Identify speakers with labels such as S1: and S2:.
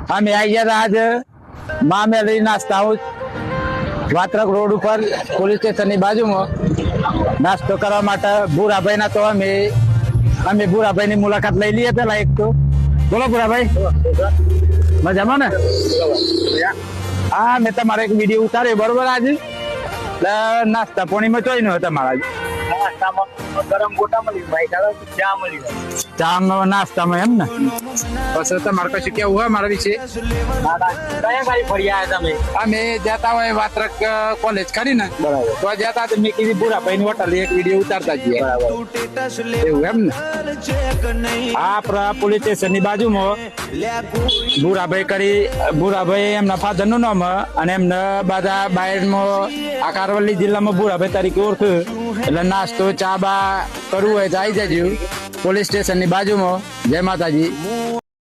S1: અમે આવી ગયા હતા આજ મામેલી નાસ્તા હાઉસ વાત્રક રોડ ઉપર પોલીસ સ્ટેશનની બાજુમાં નાસ્તો કરવા માટે ભૂરાભાઈના તો અમે ભૂરાભાઈની મુલાકાત લઈ લઈએ પેલા એક તો બોલો ભૂરાભાઈ મજામાં ને હા મેં તમારો એક વિડીયો ઉતાર્યો બરોબર આજે નાસ્તા પાણીમાં ચોઈ નો તમારા
S2: ગરમ ગોટા મળી ભાઈ ચા મળી
S1: ચા નાસ્તામાં એમ ને પછી તમારે કશું કેવું હોય મારા વિશે
S2: કયા ગાડી ફરી આવ્યા તમે
S1: અમે જતા હોય વાત્રક કોલેજ ખરી ને
S2: બરાબર
S1: તો જતા તો મેં કીધી ભૂરાભાઈ ની હોટલ એક વિડીયો ઉતારતા જઈએ એવું એમ ને આ આપણા પોલીસ સ્ટેશન ની બાજુમાં ભૂરાભાઈ એમના ફાધર નું નામ અને એમના બધા બાયડમાં આ કારવલ્લી જિલ્લામાં ભૂરાભાઈ તરીકે ઓળખ્યું એટલે નાસ્તો ચા બા કરવું હોય તો આવી જજો પોલીસ સ્ટેશન ની બાજુમાં જય માતાજી